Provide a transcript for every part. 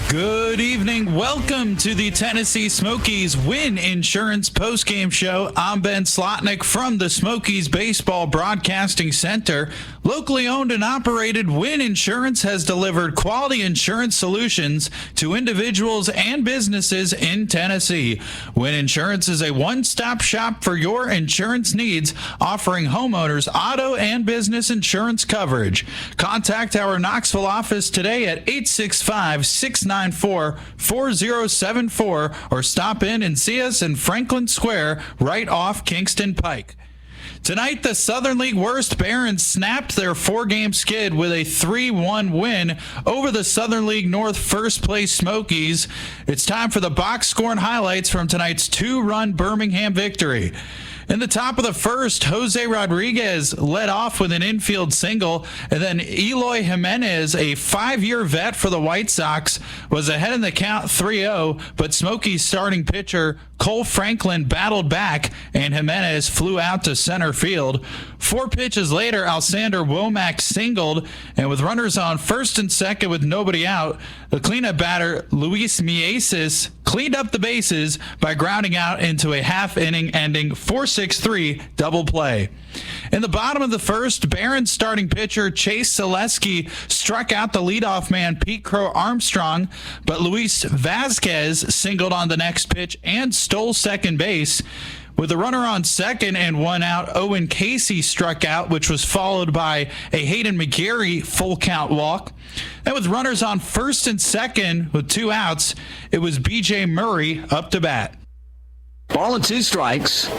Good evening. Welcome to the Tennessee Smokies Win Insurance postgame show. I'm Ben Slotnick from the Smokies Baseball Broadcasting Center. Locally owned and operated, Win Insurance has delivered quality insurance solutions to individuals and businesses in Tennessee. Win Insurance is a one-stop shop for your insurance needs, offering homeowners auto and business insurance coverage. Contact our Knoxville office today at 865-694-4074 or stop in and see us in Franklin Square right off Kingston Pike. Tonight, the Southern League worst Barons snapped their four-game skid with a 3-1 win over the Southern League North first-place Smokies. It's time for the box score and highlights from tonight's two-run Birmingham victory. In the top of the first, Jose Rodriguez led off with an infield single, and then Eloy Jimenez, a 5-year vet for the White Sox, was ahead in the count 3-0, but Smokies starting pitcher Cole Franklin battled back, and Jimenez flew out to center field. 4 pitches later, Alsander Womack singled, and with runners on first and second with nobody out, the cleanup batter Luis Mieses cleaned up the bases by grounding out into a half-inning ending 4-6-3 double play. In the bottom of the first, Barons starting pitcher Chase Selesky struck out the leadoff man Pete Crow Armstrong, but Luis Vasquez singled on the next pitch and stole second base. With a runner on second and one out, Owen Casey struck out, which was followed by a Hayden McGarry full count walk. And with runners on first and second with 2 outs, it was B.J. Murray up to bat. Ball and 2 strikes.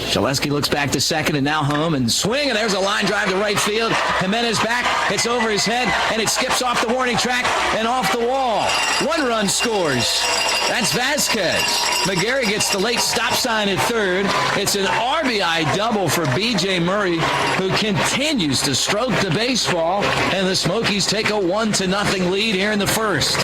Shaleski looks back to second and now home and swing, and there's a line drive to right field. Jimenez back, it's over his head, and it skips off the warning track and off the wall. 1 run scores. That's Vasquez. McGarry gets the late stop sign at third. It's an RBI double for B.J. Murray, who continues to stroke the baseball, and the Smokies take a 1-0 lead here in the first.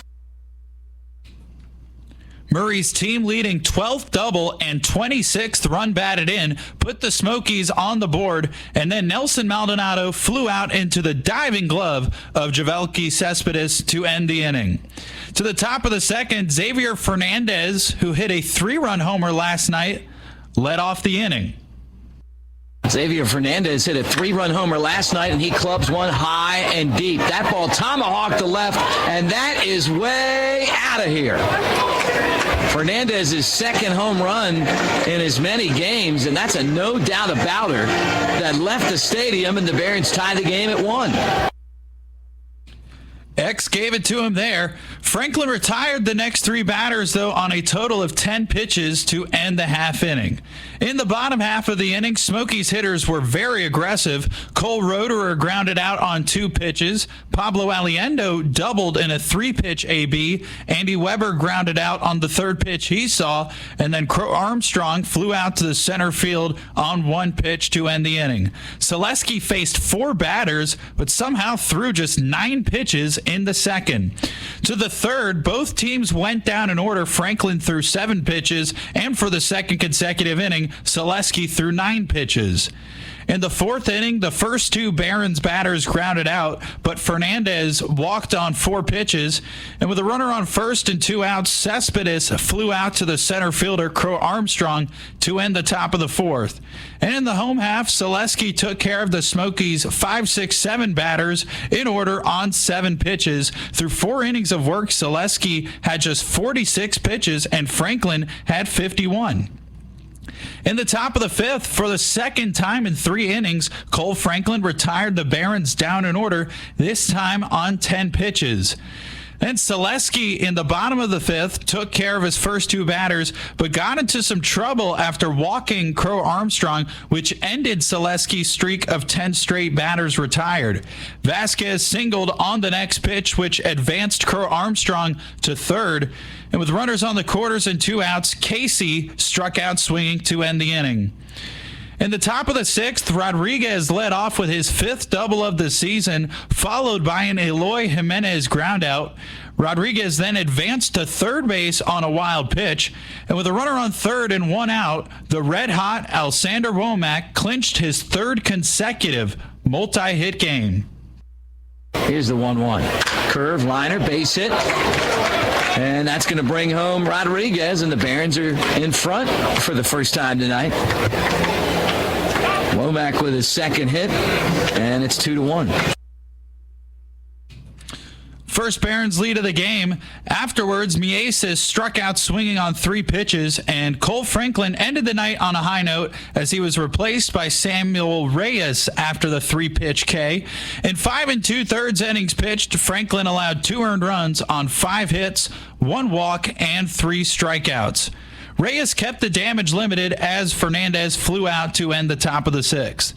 Murray's team-leading 12th double and 26th run batted in put the Smokies on the board, and then Nelson Maldonado flew out into the diving glove of Javelki Cespedes to end the inning. To the top of the second, Xavier Fernandez, who hit a 3-run homer last night, led off the inning. Xavier Fernandez hit a 3-run homer last night, and he clubs one high and deep. That ball tomahawked to left, and that is way out of here. Fernandez's second home run in as many games, and that's a no doubt about her, that left the stadium, and the Barons tied the game at 1. X gave it to him there. Franklin retired the next 3 batters, though, on a total of 10 pitches to end the half inning. In the bottom half of the inning, Smokies hitters were very aggressive. Cole Roederer grounded out on 2 pitches. Pablo Aliendo doubled in a 3-pitch AB. Andy Weber grounded out on the 3rd pitch he saw. And then Crow Armstrong flew out to the center field on 1 pitch to end the inning. Selesky faced 4 batters, but somehow threw just 9 pitches in the second. To the third, both teams went down in order. Franklin threw 7 pitches, and for the second consecutive inning, Selesky threw 9 pitches. In the 4th inning, the first 2 Barons batters grounded out, but Fernandez walked on 4 pitches, and with a runner on first and 2 outs, Cespedes flew out to the center fielder Crow Armstrong to end the top of the 4th. And in the home half, Selesky took care of the Smokies' 5, 6, 7 batters in order on 7 pitches. Through 4 innings of work, Selesky had just 46 pitches, and Franklin had 51. In the top of the 5th, for the second time in 3 innings, Cole Franklin retired the Barons down in order, this time on 10 pitches. Then Selesky in the bottom of the 5th took care of his first 2 batters, but got into some trouble after walking Crow Armstrong, which ended Selesky's streak of 10 straight batters retired. Vasquez singled on the next pitch, which advanced Crow Armstrong to third. And with runners on the quarters and 2 outs, Casey struck out swinging to end the inning. In the top of the 6th, Rodriguez led off with his 5th double of the season, followed by an Eloy Jimenez groundout. Rodriguez then advanced to third base on a wild pitch, and with a runner on third and 1 out, the red-hot Alsander Womack clinched his 3rd consecutive multi-hit game. Here's the 1-1. Curve, liner, base hit. And that's going to bring home Rodriguez, and the Barons are in front for the first time tonight. Womack with his second hit, and it's 2-1. First Barons lead of the game. Afterwards, Mieses struck out swinging on 3 pitches, and Cole Franklin ended the night on a high note as he was replaced by Samuel Reyes after the 3-pitch K. In 5 2/3 innings pitched, Franklin allowed 2 earned runs on 5 hits, 1 walk, and 3 strikeouts. Reyes kept the damage limited as Fernandez flew out to end the top of the 6th.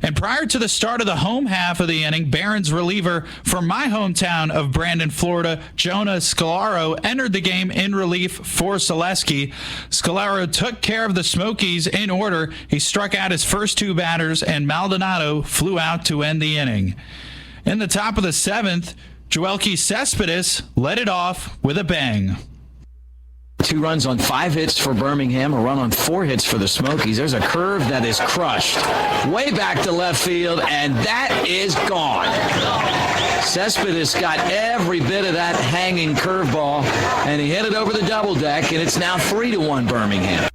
And prior to the start of the home half of the inning, Barons reliever from my hometown of Brandon, Florida, Jonah Scalaro, entered the game in relief for Selesky. Scalaro took care of the Smokies in order. He struck out his first 2 batters, and Maldonado flew out to end the inning. In the top of the 7th, Joelky Cespedes led it off with a bang. 2 runs on 5 hits for Birmingham, a run on 4 hits for the Smokies. There's a curve that is crushed way back to left field, and that is gone. Cespedes got every bit of that hanging curveball, and he hit it over the double deck, and it's now 3-1 Birmingham.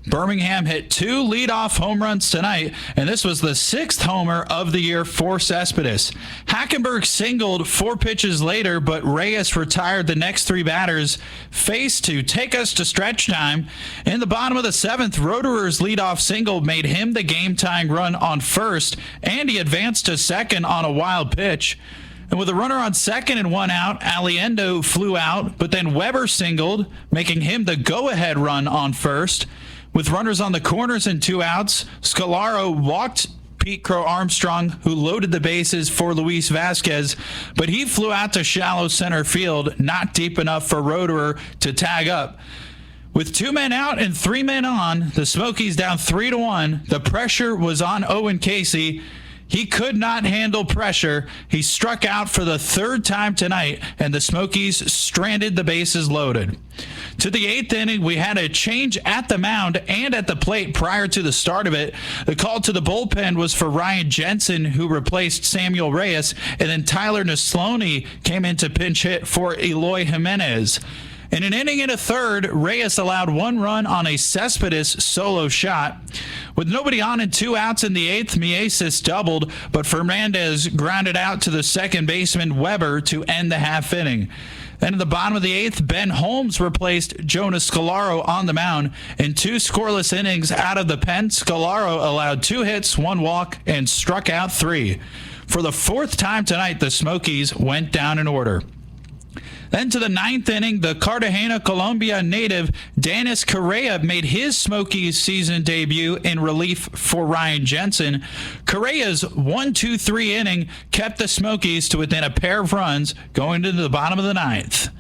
Birmingham hit 2 leadoff home runs tonight, and this was the 6th homer of the year for Cespedes. Hackenberg singled 4 pitches later, but Reyes retired the next 3 batters faced to take us to stretch time. In the bottom of the 7th, Roederer's leadoff single made him the game-tying run on first, and he advanced to second on a wild pitch. And with a runner on second and 1 out, Aliendo flew out, but then Weber singled, making him the go-ahead run on first. With runners on the corners and 2 outs, Scalaro walked Pete Crow Armstrong, who loaded the bases for Luis Vasquez, but he flew out to shallow center field, not deep enough for Roederer to tag up. With 2 men out and 3 men on, the Smokies down 3-1. The pressure was on Owen Casey. He could not handle pressure. He struck out for the 3rd time tonight, and the Smokies stranded the bases loaded. To the 8th inning, we had a change at the mound and at the plate prior to the start of it. The call to the bullpen was for Ryan Jensen, who replaced Samuel Reyes, and then Tyler Neslony came in to pinch hit for Eloy Jimenez. In an inning and a third, Reyes allowed 1 run on a Cespedes solo shot. With nobody on and 2 outs in the 8th, Mieses doubled, but Fernandez grounded out to the second baseman Weber to end the half inning. Then in the bottom of the 8th, Ben Holmes replaced Jonas Scalaro on the mound. In 2 scoreless innings out of the pen, Scalaro allowed 2 hits, 1 walk, and struck out 3. For the 4th time tonight, the Smokies went down in order. Then to the 9th inning, the Cartagena, Colombia native Danis Correa made his Smokies season debut in relief for Ryan Jensen. Correa's 1-2-3 inning kept the Smokies to within a pair of runs going into the bottom of the 9th,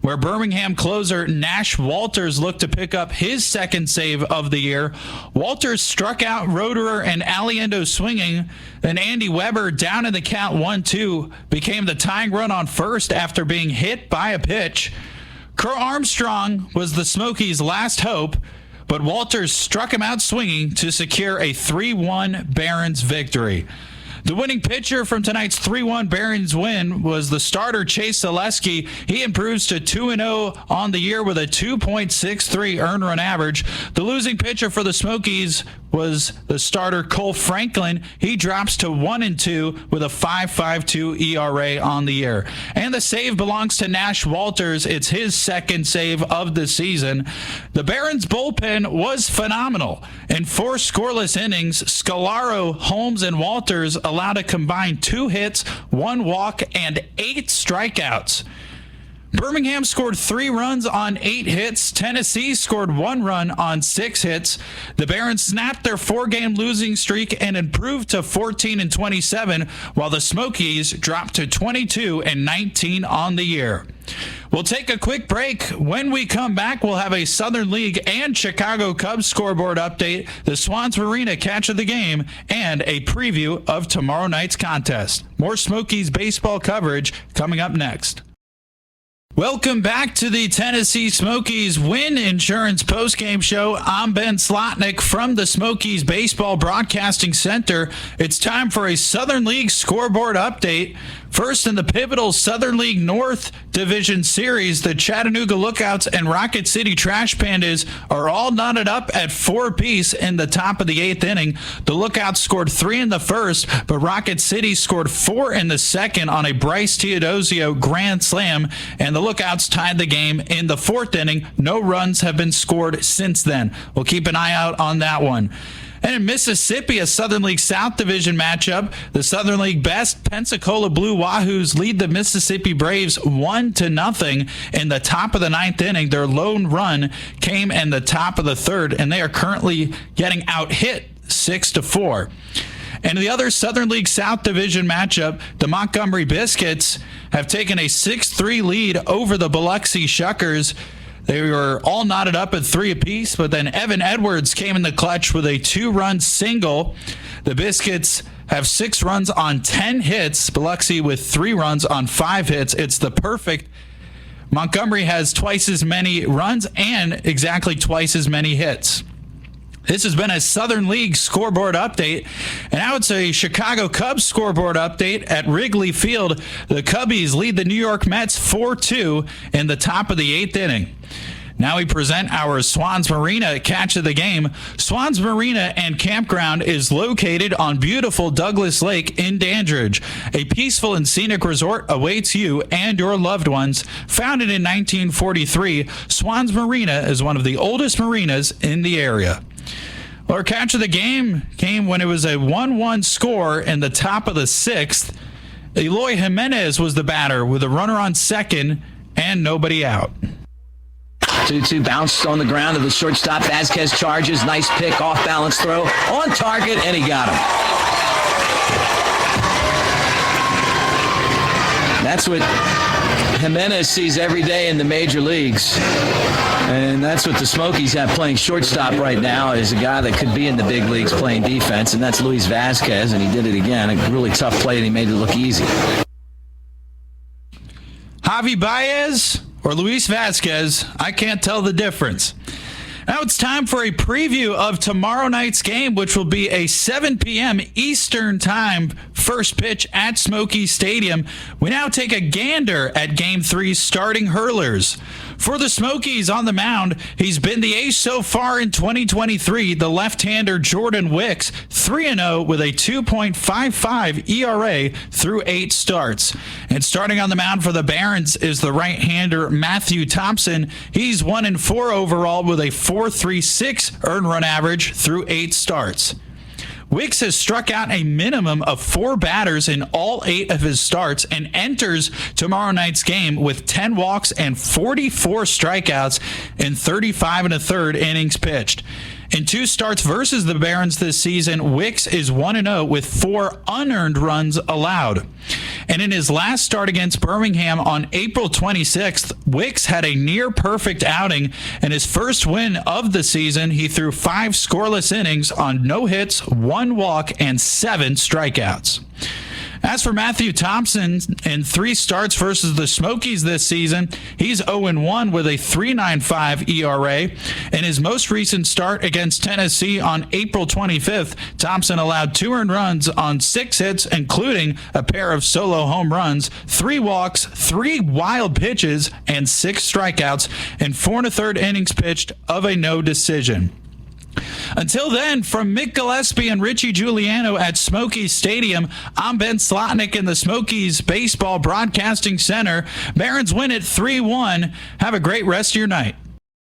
where Birmingham closer Nash Walters looked to pick up his 2nd save of the year. Walters struck out Roederer and Aliendo swinging, then Andy Weber, down in the count 1-2, became the tying run on first after being hit by a pitch. Crow Armstrong was the Smokies' last hope, but Walters struck him out swinging to secure a 3-1 Barons victory. The winning pitcher from tonight's 3-1 Barons win was the starter Chase Selesky. He improves to 2-0 on the year with a 2.63 earned run average. The losing pitcher for the Smokies was the starter Cole Franklin. He drops to 1-2 with a 5.52 ERA on the year. And the save belongs to Nash Walters. It's his 2nd save of the season. The Barons bullpen was phenomenal. In 4 scoreless innings, Scalaro, Holmes, and Walters allowed a combined 2 hits, 1 walk, and 8 strikeouts. Birmingham scored 3 runs on 8 hits. Tennessee scored 1 run on 6 hits. The Barons snapped their 4-game losing streak and improved to 14-27, while the Smokies dropped to 22-19 on the year. We'll take a quick break. When we come back, we'll have a Southern League and Chicago Cubs scoreboard update, the Swans Arena catch of the game, and a preview of tomorrow night's contest. More Smokies baseball coverage coming up next. Welcome back to the Tennessee Smokies Win Insurance postgame show. I'm Ben Slotnick from the Smokies Baseball Broadcasting Center. It's time for a Southern League scoreboard update First, in the pivotal Southern League North Division Series, the Chattanooga Lookouts and Rocket City Trash Pandas are all knotted up at 4 apiece in the top of the 8th inning. The Lookouts scored 3 in the first, but Rocket City scored 4 in the second on a Bryce Teodosio grand slam, and the Lookouts tied the game in the 4th inning. No runs have been scored since then. We'll keep an eye out on that one. And in Mississippi, a Southern League South Division matchup, the Southern League best Pensacola Blue Wahoos lead the Mississippi Braves 1-0 in the top of the 9th inning. Their lone run came in the top of the 3rd, and they are currently getting out-hit 6-4. And the other Southern League South Division matchup, the Montgomery Biscuits have taken a 6-3 lead over the Biloxi Shuckers. They were all knotted up at 3 apiece, but then Evan Edwards came in the clutch with a 2-run single. The Biscuits have 6 runs on 10 hits. Biloxi with 3 runs on 5 hits. It's the perfect. Montgomery has twice as many runs and exactly twice as many hits. This has been a Southern League scoreboard update, and now it's a Chicago Cubs scoreboard update at Wrigley Field. The Cubbies lead the New York Mets 4-2 in the top of the 8th inning. Now we present our Swans Marina catch of the game. Swans Marina and Campground is located on beautiful Douglas Lake in Dandridge. A peaceful and scenic resort awaits you and your loved ones. Founded in 1943, Swans Marina is one of the oldest marinas in the area. Our catch of the game came when it was a 1-1 score in the top of the 6th. Eloy Jimenez was the batter with a runner on second and nobody out. 2-2 bounced on the ground to the shortstop. Vasquez charges. Nice pick, off-balance throw. On target, and he got him. That's what Jimenez sees every day in the major leagues. And that's what the Smokies have playing shortstop right now, is a guy that could be in the big leagues playing defense, and that's Luis Vasquez, and he did it again. A really tough play, and he made it look easy. Javi Baez or Luis Vasquez, I can't tell the difference. Now it's time for a preview of tomorrow night's game, which will be a 7 p.m. Eastern Time first pitch at Smoky Stadium. We now take a gander at Game 3's starting hurlers. For the Smokies on the mound, he's been the ace so far in 2023. The left-hander Jordan Wicks, 3-0 with a 2.55 ERA through 8 starts. And starting on the mound for the Barons is the right-hander Matthew Thompson. He's 1-4 overall with a 4.36 earned run average through 8 starts. Wicks has struck out a minimum of 4 batters in all 8 of his starts and enters tomorrow night's game with 10 walks and 44 strikeouts in 35 1/3 innings pitched. In 2 starts versus the Barons this season, Wicks is 1-0 with 4 unearned runs allowed. And in his last start against Birmingham on April 26th, Wicks had a near-perfect outing. In his first win of the season, he threw 5 scoreless innings on no hits, 1 walk, and 7 strikeouts. As for Matthew Thompson, in 3 starts versus the Smokies this season, he's 0-1 with a 3.95 ERA. In his most recent start against Tennessee on April 25th, Thompson allowed 2 earned runs on 6 hits, including a pair of solo home runs, 3 walks, 3 wild pitches, and 6 strikeouts in 4 1/3 innings pitched of a no decision. Until then, from Mick Gillespie and Richie Giuliano at Smokies Stadium, I'm Ben Slotnick in the Smokies Baseball Broadcasting Center. Barons win it 3-1. Have a great rest of your night.